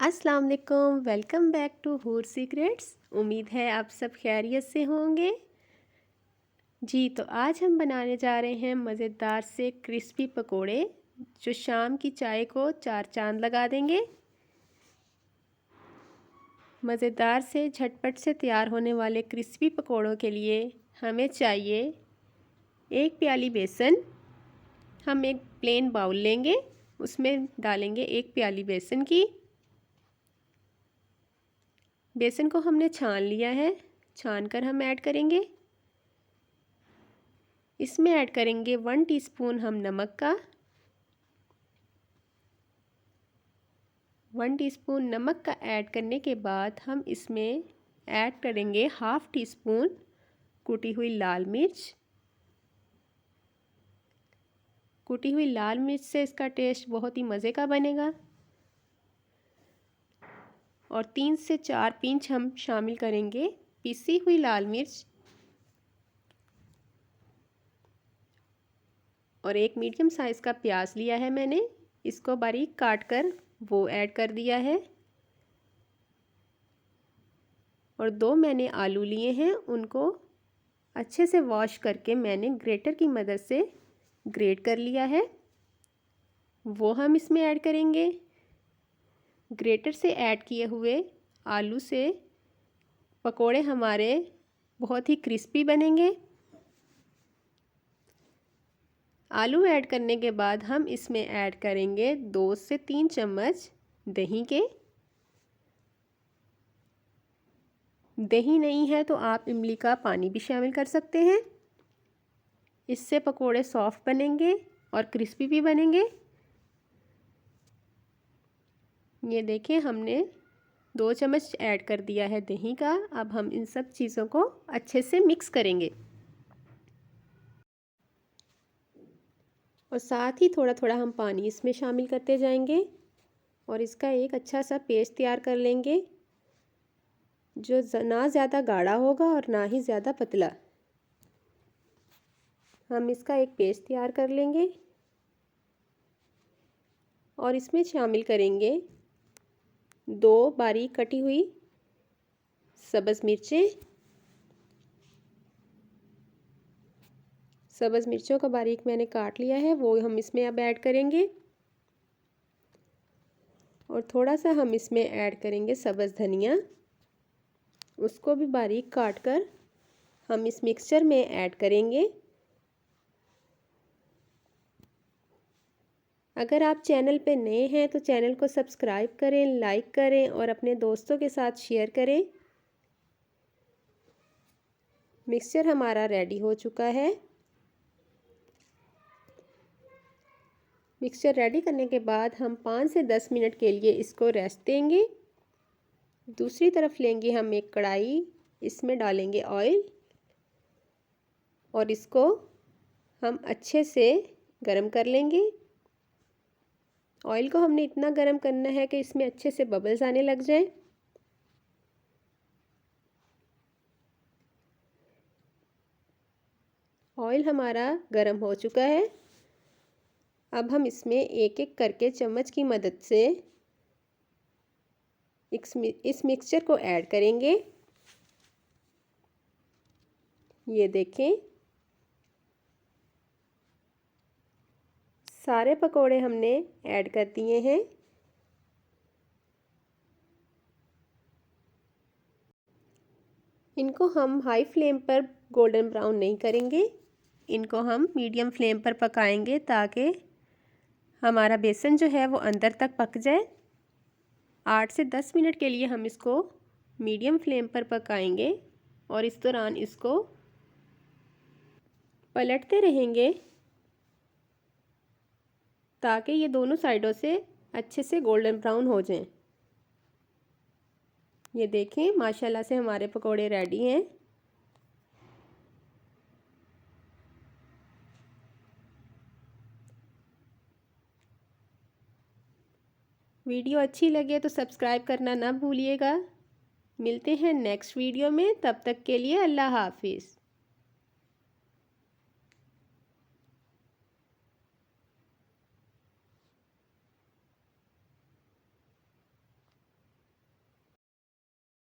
अस्सलाम वालेकुम, welcome back to हूर सीक्रेट्स। उम्मीद है आप सब खैरियत से होंगे। जी तो आज हम बनाने जा रहे हैं मज़ेदार से क्रिस्पी पकोड़े जो शाम की चाय को चार चांद लगा देंगे। मज़ेदार से झटपट से तैयार होने वाले क्रिस्पी पकोड़ों के लिए हमें चाहिए एक प्याली बेसन। हम एक प्लेन बाउल लेंगे, उसमें डालेंगे एक प्याली बेसन की। बेसन को हमने छान लिया है, छान कर हम ऐड करेंगे। इसमें ऐड करेंगे 1 टीस्पून हम नमक का। 1 टीस्पून नमक का ऐड करने के बाद हम इसमें ऐड करेंगे हाफ़ टी स्पून कुटी हुई लाल मिर्च। कुटी हुई लाल मिर्च से इसका टेस्ट बहुत ही मज़े का बनेगा। और 3 से 4 पिंच हम शामिल करेंगे पिसी हुई लाल मिर्च। और एक मीडियम साइज़ का प्याज लिया है मैंने, इसको बारीक काट कर वो ऐड कर दिया है। और 2 मैंने आलू लिए हैं, उनको अच्छे से वॉश करके मैंने ग्रेटर की मदद से ग्रेट कर लिया है, वो हम इसमें ऐड करेंगे। ग्रेटर से ऐड किए हुए आलू से पकोड़े हमारे बहुत ही क्रिस्पी बनेंगे। आलू ऐड करने के बाद हम इसमें ऐड करेंगे 2 से 3 चम्मच दही के। दही नहीं है तो आप इमली का पानी भी शामिल कर सकते हैं। इससे पकोड़े सॉफ्ट बनेंगे और क्रिस्पी भी बनेंगे। ये देखें, हमने 2 चम्मच ऐड कर दिया है दही का। अब हम इन सब चीज़ों को अच्छे से मिक्स करेंगे और साथ ही थोड़ा थोड़ा हम पानी इसमें शामिल करते जाएंगे और इसका एक अच्छा सा पेस्ट तैयार कर लेंगे जो ना ज़्यादा गाढ़ा होगा और ना ही ज़्यादा पतला। हम इसका एक पेस्ट तैयार कर लेंगे और इसमें शामिल करेंगे 2 बारीक कटी हुई सब्ज़ मिर्चें। सब्ज़ मिर्चों को बारीक मैंने काट लिया है, वो हम इसमें अब ऐड करेंगे। और थोड़ा सा हम इसमें ऐड करेंगे सब्ज़ धनिया, उसको भी बारीक काट कर हम इस मिक्सचर में ऐड करेंगे। अगर आप चैनल पे नए हैं तो चैनल को सब्सक्राइब करें, लाइक करें और अपने दोस्तों के साथ शेयर करें। मिक्सचर हमारा रेडी हो चुका है। मिक्सचर रेडी करने के बाद हम 5 से 10 मिनट के लिए इसको रेस्ट देंगे। दूसरी तरफ लेंगे हम एक कढ़ाई, इसमें डालेंगे ऑयल और इसको हम अच्छे से गरम कर लेंगे। ऑयल को हमने इतना गरम करना है कि इसमें अच्छे से बबल्स आने लग जाए। ऑयल हमारा गरम हो चुका है। अब हम इसमें एक एक करके चम्मच की मदद से इस मिक्सचर को ऐड करेंगे। ये देखें, सारे पकोड़े हमने ऐड कर दिए हैं। इनको हम हाई फ्लेम पर गोल्डन ब्राउन नहीं करेंगे, इनको हम मीडियम फ्लेम पर पकाएंगे ताकि हमारा बेसन जो है वो अंदर तक पक जाए। 8 से 10 मिनट के लिए हम इसको मीडियम फ्लेम पर पकाएंगे और इस दौरान इसको पलटते रहेंगे ताकि ये दोनों साइडों से अच्छे से गोल्डन ब्राउन हो जाएं। ये देखें, माशाल्लाह से हमारे पकोड़े रेडी हैं। वीडियो अच्छी लगे तो सब्सक्राइब करना ना भूलिएगा। मिलते हैं नेक्स्ट वीडियो में, तब तक के लिए अल्लाह हाफिज़।